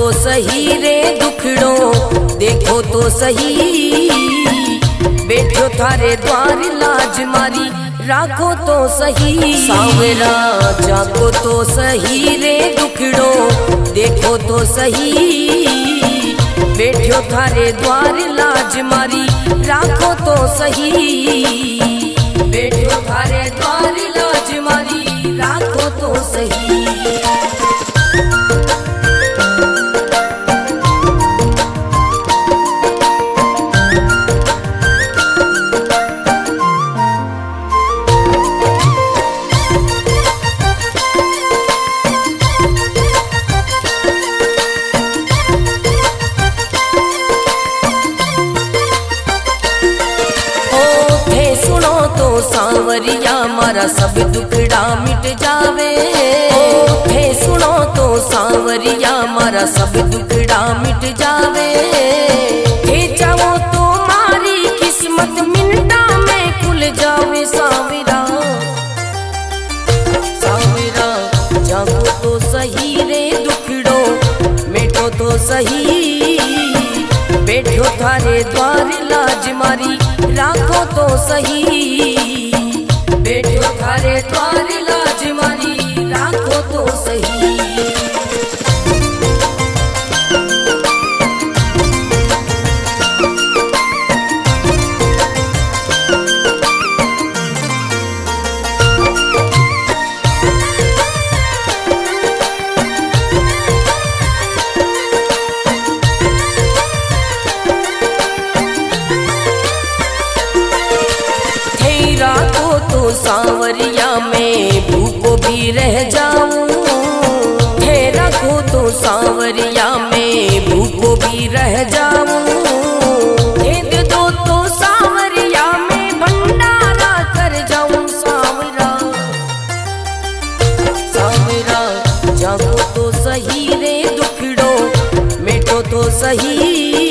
तो सही रे दुखड़ो, देखो तो सही बैठो थारे द्वार लाज मारी, राखो तो सही सांवरा जाको तो सही रे दुखड़ो, देखो तो सही बैठो थारे द्वार लाज मारी, राखो तो सही बैठो थारे द्वार लाज मारी, राखो तो सही। सांवरिया मारा सब दुखड़ा मिट जावे, हे सुनो तो सांवरिया मारा सब दुखड़ा मिट जावे, हे चाहो तो मारी किस्मत मिनटा में खुल जावे सांवरा, सांवरा जागो तो सही रे दुखड़ो, मेटो तो सही बैठो थारे द्वार लाज मारी, राखो तो सही बैठो थारे द्वार लाज मारी, राखो तो सही। सांवरिया में भूखो भी रह जाऊं, हे रखो तो सांवरिया में भूखो भी रह जाऊं, हे दे दो तो सांवरिया में भंडारा कर जाऊं सांवरा, सांवरा जागो तो सही रे दुखड़ो, मेटो तो सही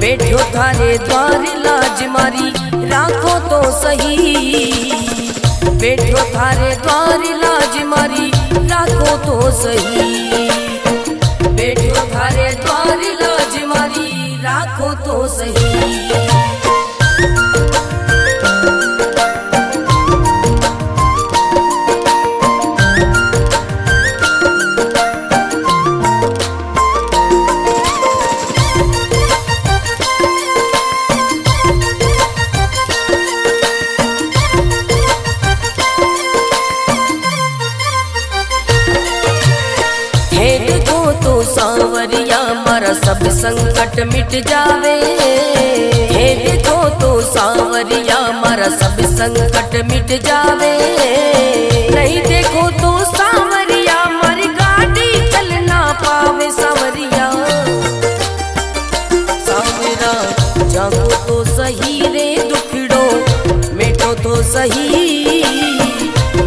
बैठो थारे द्वार लाज मारी, राखो तो सही बैठो थारे द्वार लाज मारी, राखो तो सही बैठो थारे द्वार लाज मारी, राखो तो सही। सांवरिया मारा सब संकट मिट जावे, हे देखो तो सांवरिया मारा सब संकट मिट जावे, नहीं देखो तो सांवरिया मारी गाड़ी चल ना पावे सांवरिया, सांवरा जागो तो सही रे दुखड़ो, मेटो तो सही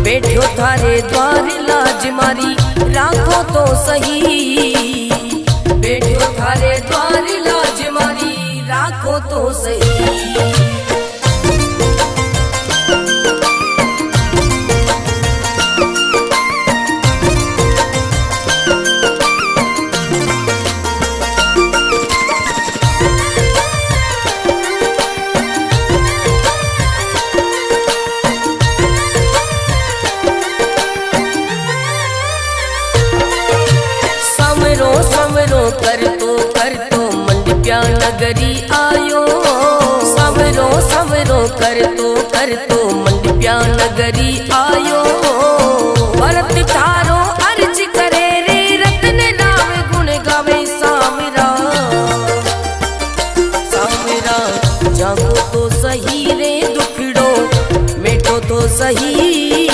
बैठो थारे द्वार लाज मारी, राखो तो सही बैठो थारे द्वार लाज मारी, राखो तो सही। कर तो मंडप्या नगरी आयो, सवरो सवरो कर तो मंडप्या नगरी आयो, भरत थारो अर्ज करे रे रत्न राव गुण गावे सांवरा, सांवरा जागो तो सही रे दुखड़ो, मेटो तो सही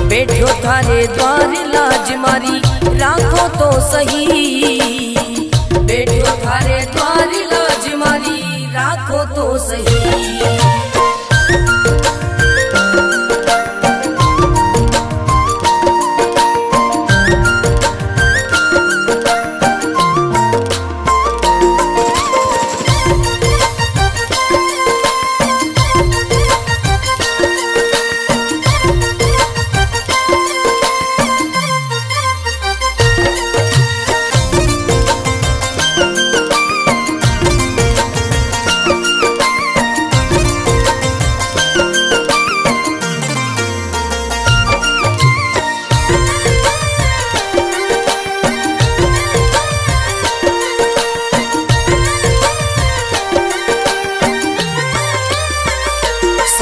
बैठो थारे द्वार लाज मारी, राखो तो सही बैठो थारे द्वार लाज मारी, राखो तो सही।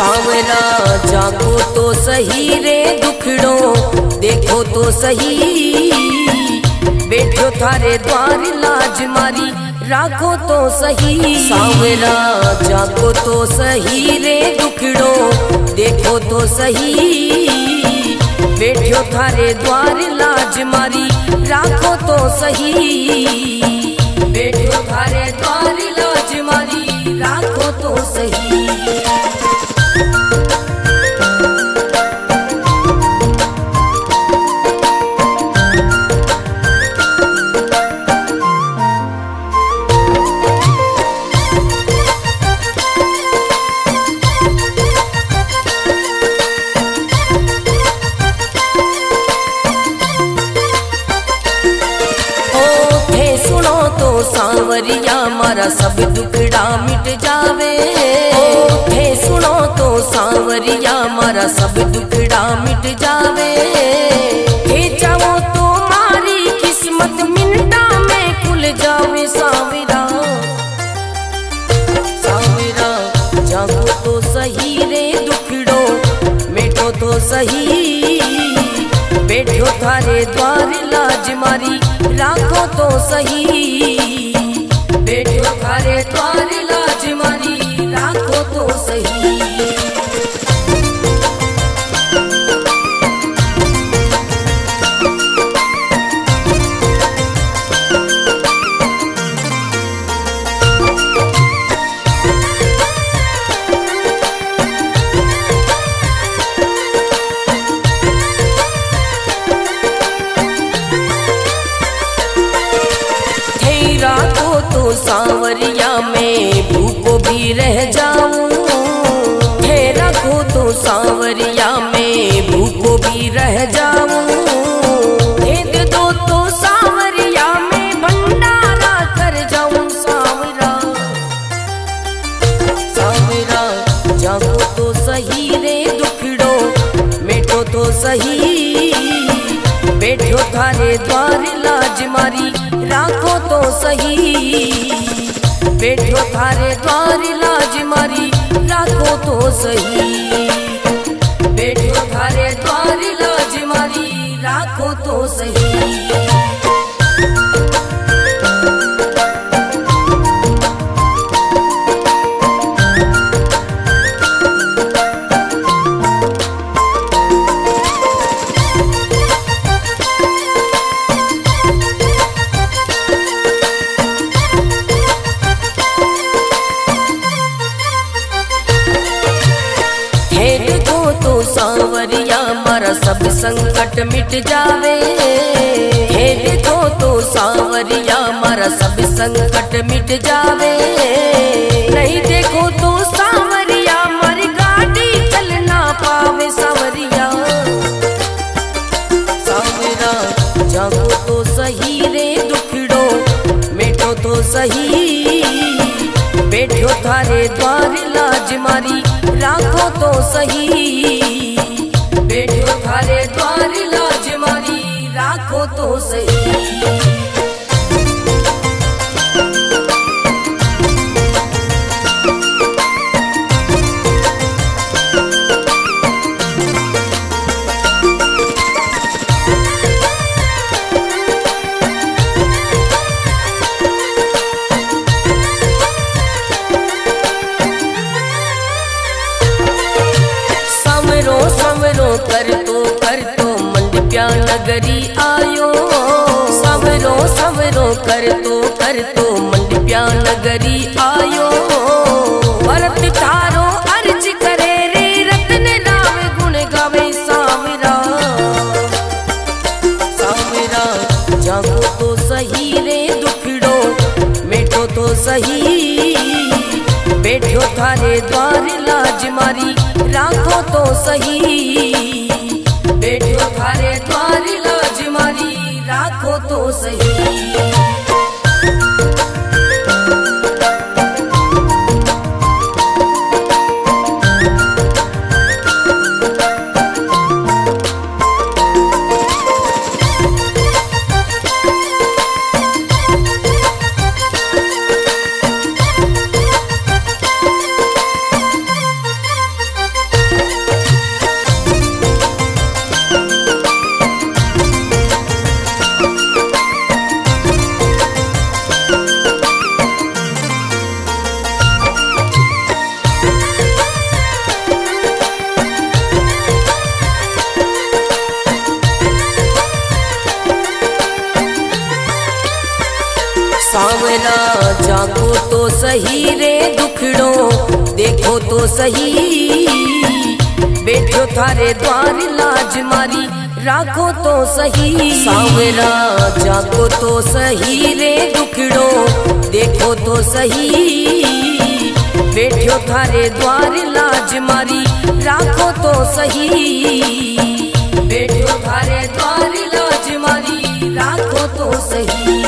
सांवरा जागो तो सही रे दुखड़ो देखो तो सही, बैठो थारे द्वार लाज मारी राखो तो सही। सांवरा जागो तो सही रे दुखड़ो देखो तो सही, बैठो थारे द्वार लाज मारी राखो तो सही, बैठो थारे द्वार लाज मारी राखो तो सही। सांवरिया मारा सब दुखड़ा मिट जावे, थे सुनो तो सांवरिया मारा सब दुखड़ा मिट जावे, थे चाहो तो मारी किस्मत मिनटा में खुल जावे। सांवरा सांवरा जागो तो सही रे दुखड़ो मिटो तो सही, बैठो थारे द्वार लाज मारी राखो तो सही, बैठो थारे द्वार लाज मारी राखो तो सही। सांवरिया में भूखो भी रह जाऊं, थे रखो तो सांवरिया में भूखो भी रह जाऊं, भेद दो तो सांवरिया में भंडारा कर जाऊं। सांवरा सांवरा जागो तो सही रे दुखड़ो मिटो तो सही, बैठो थारे द्वार लाज मारी राखो तो सही, बैठो थारे द्वार लाज मारी राखो तो सही, बैठो थारे द्वार लाज मारी राखो तो सही। सांवरिया मारा सब संकट मिट जावे, हे देखो तो सांवरिया मारा सब संकट मिट जावे, नहीं देखो तो सांवरिया मारी गाड़ी चल ना पावे। सांवरिया सांवरा जागो तो सही रे दुखड़ो मिटो तो सही, बैठो थारे द्वार लाज मारी राखो तो सही, बैठो थारे द्वार लाज मारी राखो तो सही। कर तो मंडप्या नगरी आयो, सवरो सवरो कर तो मंडप्या नगरी आयो, भरत थारो अर्ज करे रे रतन नाम गुण गावे। सांवरा सांवरा जागो तो सही रे दुखड़ो मिटो तो सही, बैठो थारे द्वार लाज मारी राखो तो सही, बैठो थारे द्वार लाज मारी राखो तो सही। सही रे दुखड़ो देखो तो सही, बैठो थारे द्वार लाज मारी राखो तो सही। सांवरा जागो तो सही रे दुखड़ो देखो तो सही, बैठो थारे द्वार लाज मारी राखो तो सही। बैठो थारे द्वार लाज मारी राखो तो सही।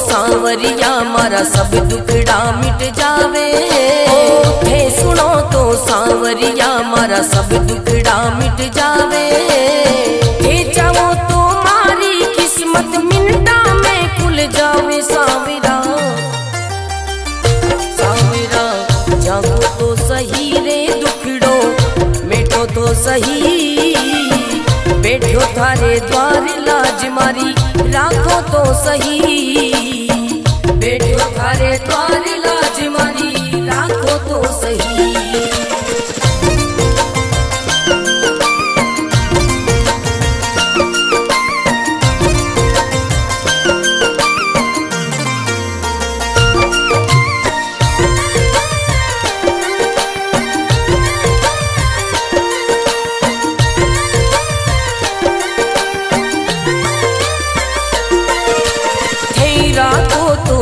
सांवरिया मारा सब दुखड़ा मिट जावे, थे सुनो तो सांवरिया मारा सब दुखड़ा मिट जावे। थे चाहो तो मारी किस्मत मिनटा में खुल जावे। सांवरा सांवरा जागो तो सही रे दुखड़ो मिटो तो सही, बैठो थारे द्वार लाज मारी राखो तो सही। बैठो थारे द्वार लाज मारी राखो तो सही।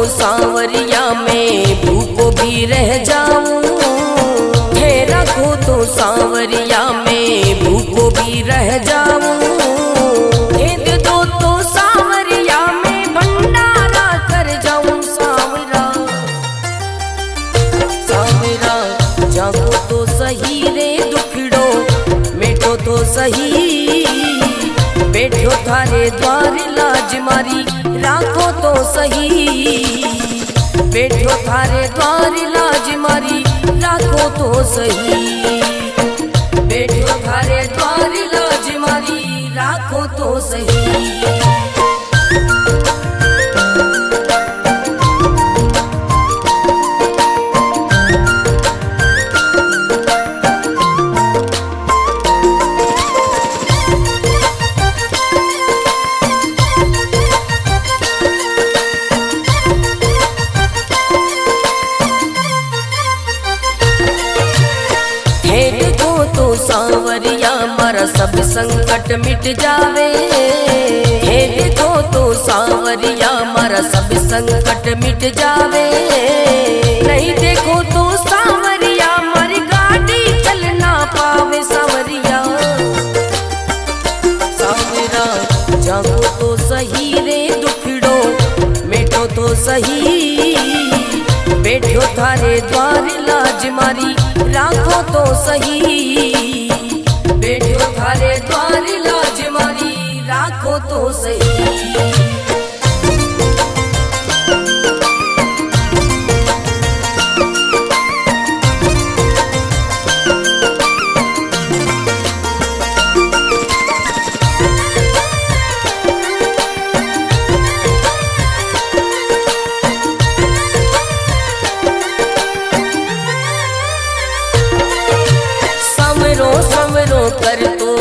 सांवरिया में भूखो भी रह जाऊं, थे रखो तो सांवरिया में भूखो भी रह जाऊं। दे दो तो सांवरिया में भंडारा कर जाऊं। सांवरा सांवरा जागो तो सही रे दुखड़ो मिटो तो सही, बैठो थारे द्वार लाज मारी राखो तो सही। बैठो थारे द्वार लाज मारी राखो तो सही। बैठो थारे द्वार लाज मारी राखो तो सही। सांवरिया मारा सब संकट मिट जावे। हे देखो तो सांवरिया मारा सब संकट मिट जावे। नहीं देखो तो सांवरिया मारी गाड़ी चल ना पावे। सांवरिया सांवरा जागो तो सही रे दुखड़ो मिटो तो सही, बैठो थारे द्वार लाज मारी राखो तो सही। बैठो थारे द्वार लाज मारी राखो तो सही।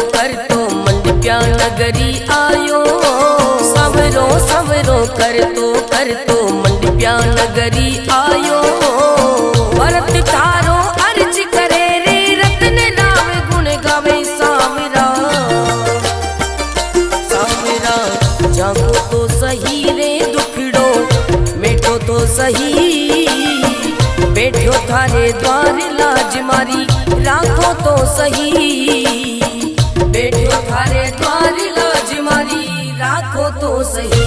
कर तो मंडप्या नगरी आयो। सवरो सवरो कर तो मंडप्या नगरी आयो। भरत तारो अर्ज करे रे रत्न राव गुण गावे। सांवरा सांवरा जागो तो सही रे दुखड़ो मिटो तो सही, बैठो थारे द्वार लाज मारी राखो तो सही। बैठो थारे द्वार लाज मारी राखो तो सही।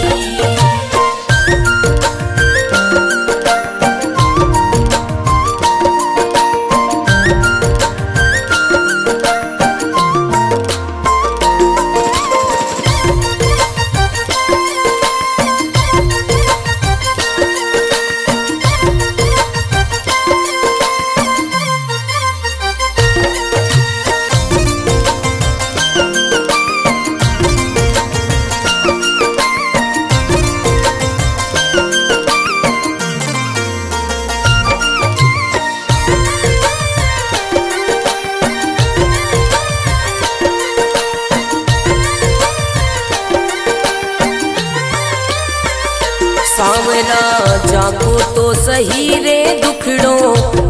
जाको तो सही रे दुखड़ो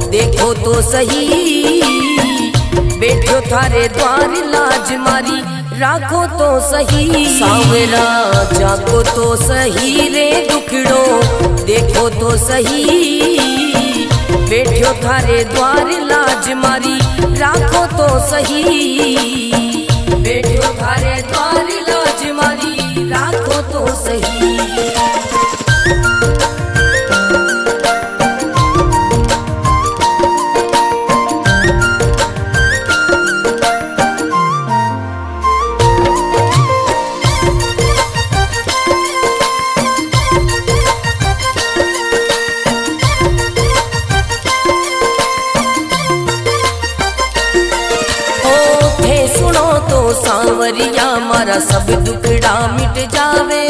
देखो तो सही, बैठो थारे द्वार लाज मारी राखो तो सही। सांवरा जाको तो सही रे दुखड़ो देखो तो सही, बैठो थारे द्वार लाज मारी राखो तो सही, बैठो थारे द्वार लाज मारी राखो तो सही। सांवरिया मारा सब दुखड़ा मिट जावे,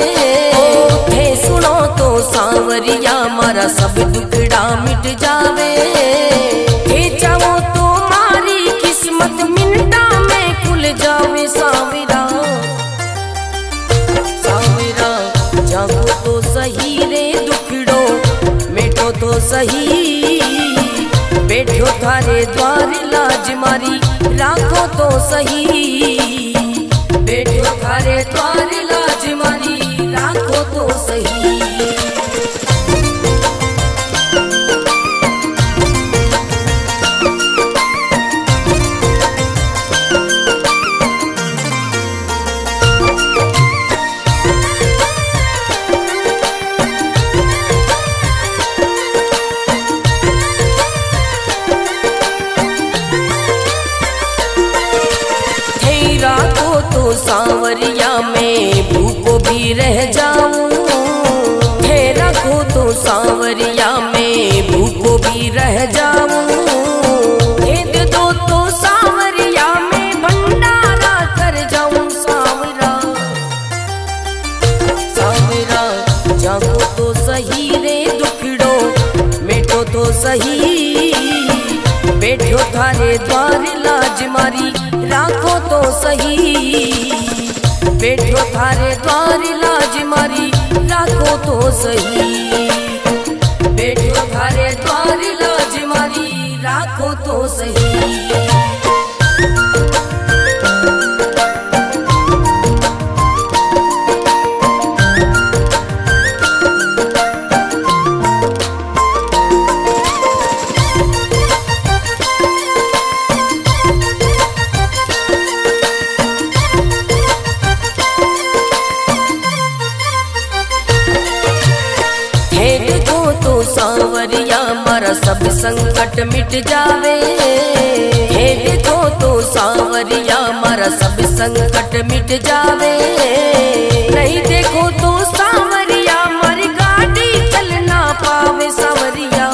थे सुनो तो सांवरिया मारा सब दुखड़ा मिट जावे। थे चाहो तो मारी किस्मत मिनटा में खुल जावे। सांवरा सांवरा जागो तो सही रे दुखड़ो मिटो तो सही, बैठो थारे द्वार लाज मारी राखो तो सही, बैठो थारे द्वार लाज मारी राखो तो सही। सांवरिया में भूखो भी रह जाऊं, थे रखो तो सांवरिया में भूखो भी रह जाऊं। भेद दो तो सांवरिया में भंडारा कर जाऊं। सांवरा सांवरा जागो तो सही रे दुखड़ो मिटो तो सही, बैठो थारे द्वार लाज मारी राखो तो सही, बैठो थारे द्वार लाज मारी राखो तो सही, बैठो थारे द्वार लाज मारी राखो तो सही। सांवरिया मारा सब संकट मिट जावे, हे देखो तो सांवरिया मारा सब संकट मिट जावे। नहीं देखो तो सांवरिया मारी गाड़ी चल ना पावे। सांवरिया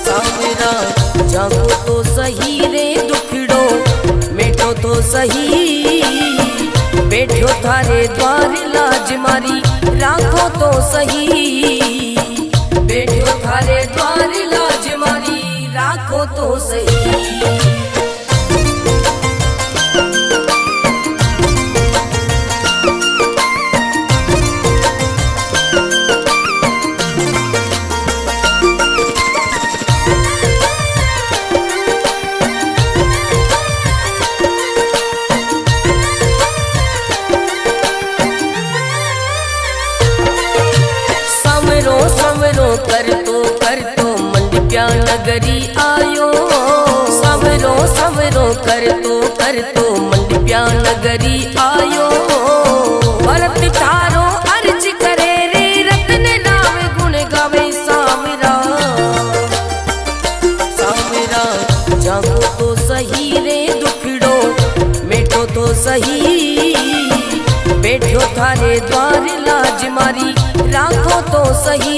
सांवरा जागो तो सही रे दुखड़ो मिटो तो सही, बैठो थारे द्वार लाज मारी राखो तो सही, बैठो थारे द्वार लाज मारी राखो तो सही। कर तो मंडप्या नगरी आयो, सवरो सवरो कर तो मंडप्या नगरी आयो। भरत थारो अर्ज करे रे रतन नाम गुण गावे। सांवरा सांवरा जागो तो सही रे दुखड़ो मिटो तो सही, बैठो थारे द्वार लाज मारी राखो तो सही,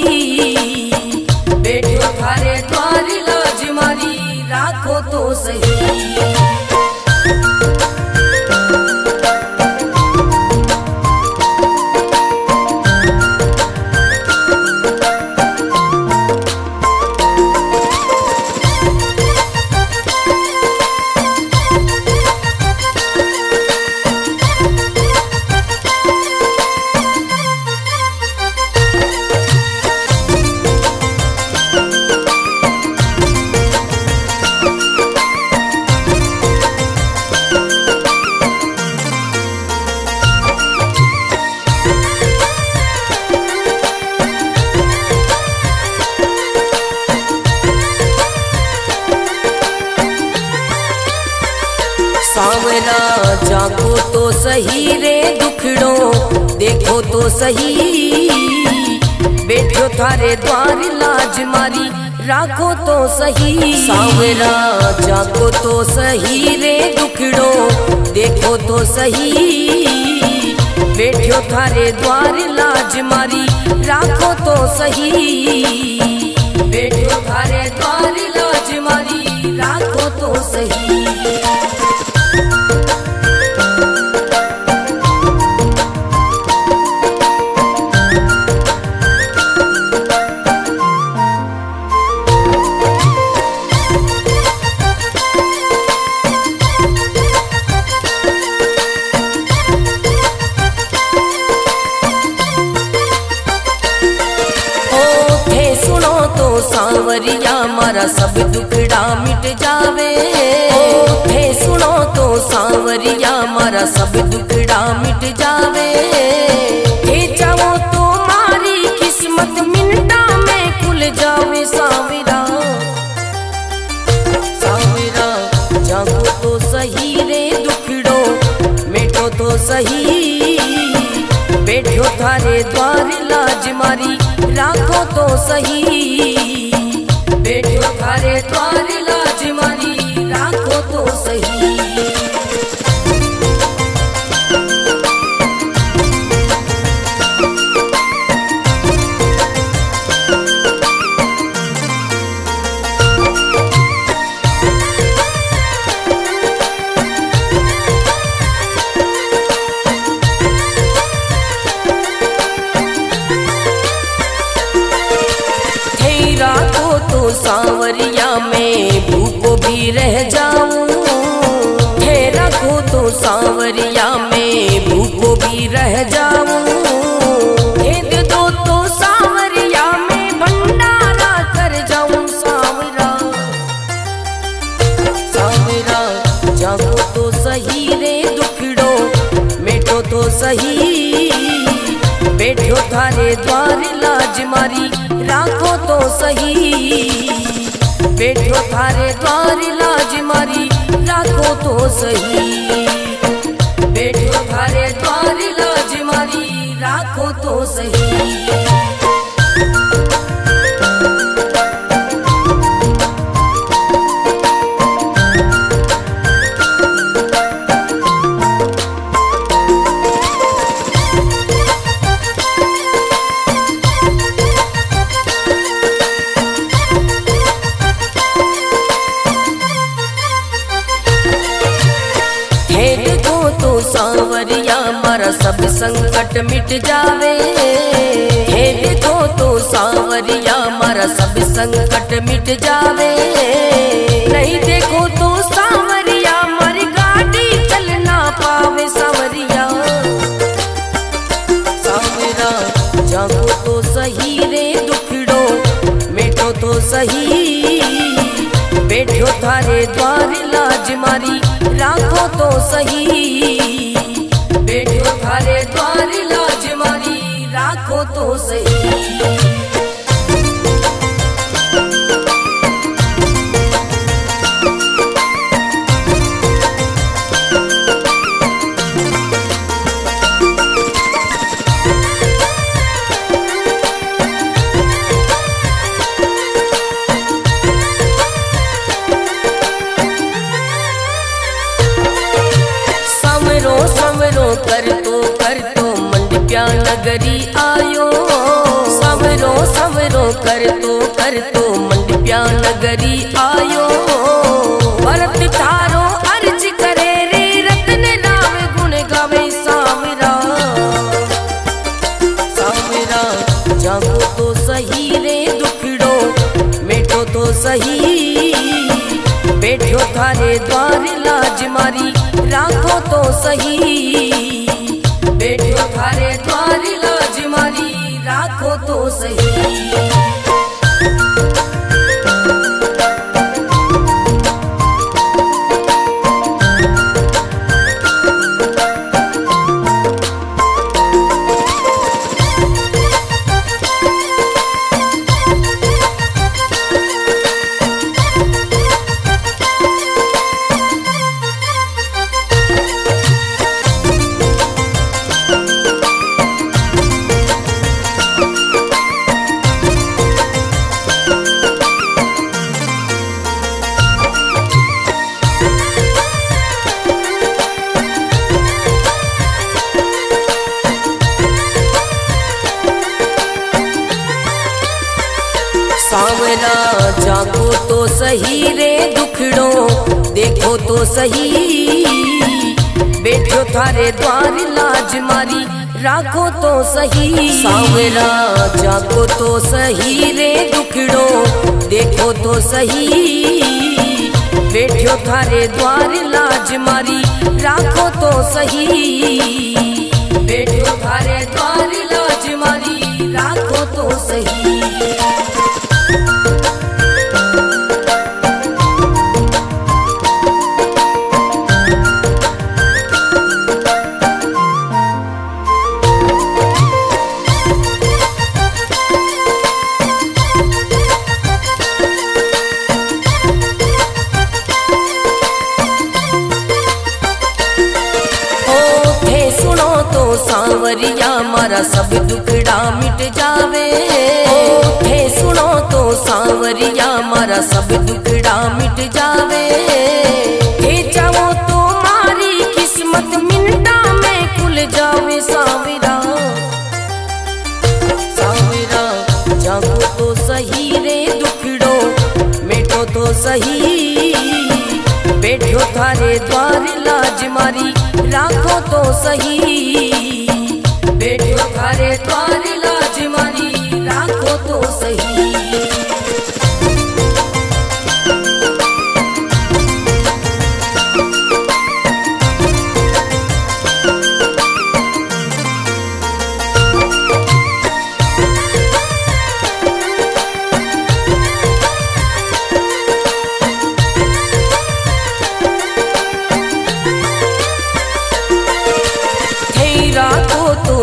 बैठो थारे द्वार लाज मारी राखो तो सही। सही रे दुखड़ो देखो तो सही, बैठो थारे द्वार लाज मारी राखो तो सही। सांवरा जागो तो सही रे दुखड़ो देखो तो सही, बैठो थारे द्वार लाज मारी राखो तो सही, बैठो थारे द्वार लाज मारी राखो तो सही। सांवरिया मारा सब दुखड़ा मिट जावे, थे सुनो तो सांवरिया मारा सब दुखड़ा मिट जावे। थे चाहो तो मारी किस्मत मिनटा में खुल जावे। सांवरा सांवरा जागो तो सही रे दुखड़ो मिटो तो सही, बैठो थारे द्वार लाज मारी राखो तो सही, बैठो थारे द्वार लाज मारी राखो तो सही। सांवरिया में भूखो भी रह जाऊं, थे रखो तो सांवरिया में भूखो भी रह जाऊं। भेद दो तो सांवरिया में भंडारा कर जाऊं। सांवरा सांवरा जागो तो सही रे दुखड़ो मिटो तो सही, बैठो थारे द्वार लाज मारी राखो तो सही, बैठो थारे द्वार लाज मारी राखो तो सही, बैठो थारे द्वार लाज मारी राखो तो सही। सांवरिया मारा सब संकट मिट जावे, हे देखो तो सांवरिया मारा सब संकट मिट जावे। नहीं देखो तो सांवरिया मारी गाड़ी चल ना पावे। सांवरिया सांवरा जागो तो सही रे दुखड़ो मिटो तो सही, बैठो थारे द्वार लाज मारी राखो तो सही, बैठो थारे द्वार लाज मारी राखो तो सही। कर तो मंडप्या नगरी आयो, सवरो सवरो कर तो मंडप्या नगरी आयो। भरत थारो अर्ज करे रे रतन राम गुण गावे। सांवरा सांवरा जागो तो सही रे दुखड़ो मिटो तो सही, बैठो थारे द्वार लाज मारी राखो तो सही, बैठो थारे द्वार लाज मारी राखो तो सही। जागो तो सही रे दुखड़ो देखो तो सही, बैठो थारे द्वार लाज मारी राखो तो सही। सांवरा जागो तो सही रे दुखड़ो देखो तो सही, बैठो थारे द्वार लाज मारी राखो तो सही, बैठो थारे द्वार लाज मारी राखो तो सही। सांवरिया मारा सब दुखड़ा मिट जावे, थे सुनो तो सांवरिया मारा सब दुखड़ा मिट जावे, थे चाहो तो मारी किस्मत मिनटा में खुल जावे। सांवरा सांवरा जागो तो सही रे दुखड़ो मिटो तो सही, बैठो थारे द्वार लाज मारी राखो तो सही, बैठो थारे द्वार लाज मारी राखो तो सही।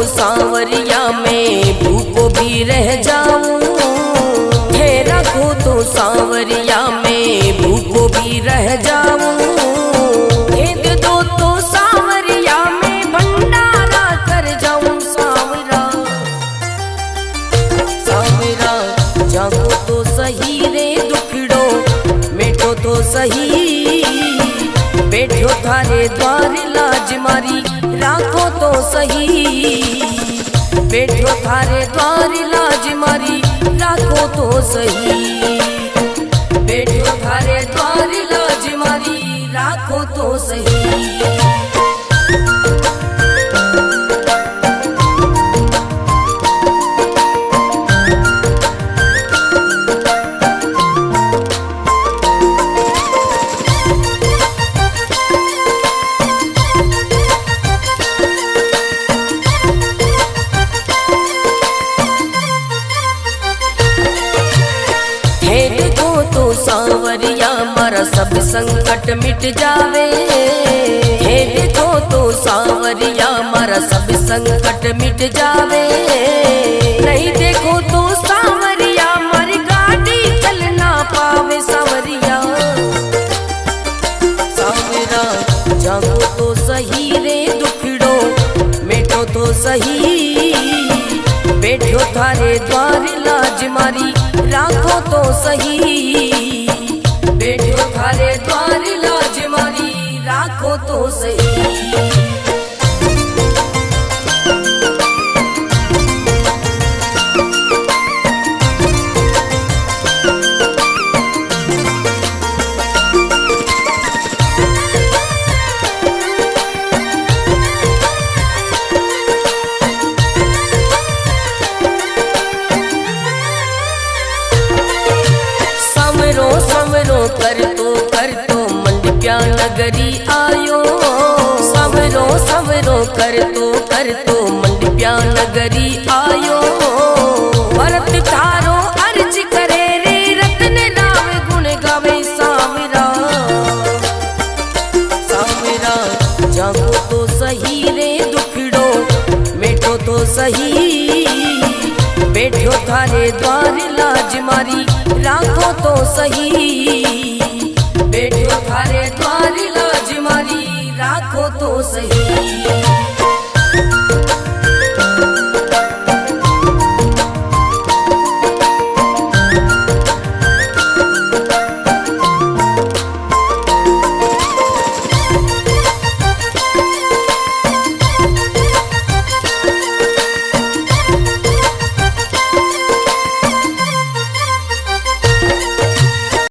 सांवरिया में भूखो भी रह जाऊं, हे रखो तो सांवरिया में भूखो भी रह जाऊं, भेद दो तो सांवरिया में भंडारा कर जाऊं। सांवरा सांवरा जागो तो सही रे दुखड़ो मिटो तो सही, बैठो थारे द्वार लाज मारी राखो तो सही, बैठो थारे द्वार लाज मारी राखो तो सही, बैठो थारे द्वार लाज मारी राखो तो सही। सांवरिया मारा सब संकट मिट जावे, हे देखो तो सांवरिया मारा सब संकट मिट जावे, नहीं देखो तो सांवरिया मारी गाड़ी चल ना पावे। सांवरिया सांवरा जागो तो सही रे दुखड़ो मिटो तो सही, बैठो थारे द्वार लाज मारी राखो तो सही, बैठो थारे द्वार लाज मारी राखो तो सही। कर तो मंडप्या नगरी आयो, सवरो सवरो कर तो मंडप्या नगरी आयो, भरत थारो अर्ज करे रे रत्न राम गुण गावे। सांवरा सांवरा जागो तो सही रे दुखड़ो मिटो तो सही, बैठो थारे द्वार लाज मारी राखो तो सही, बैठो थारे द्वार लाज मारी राखो तो सही।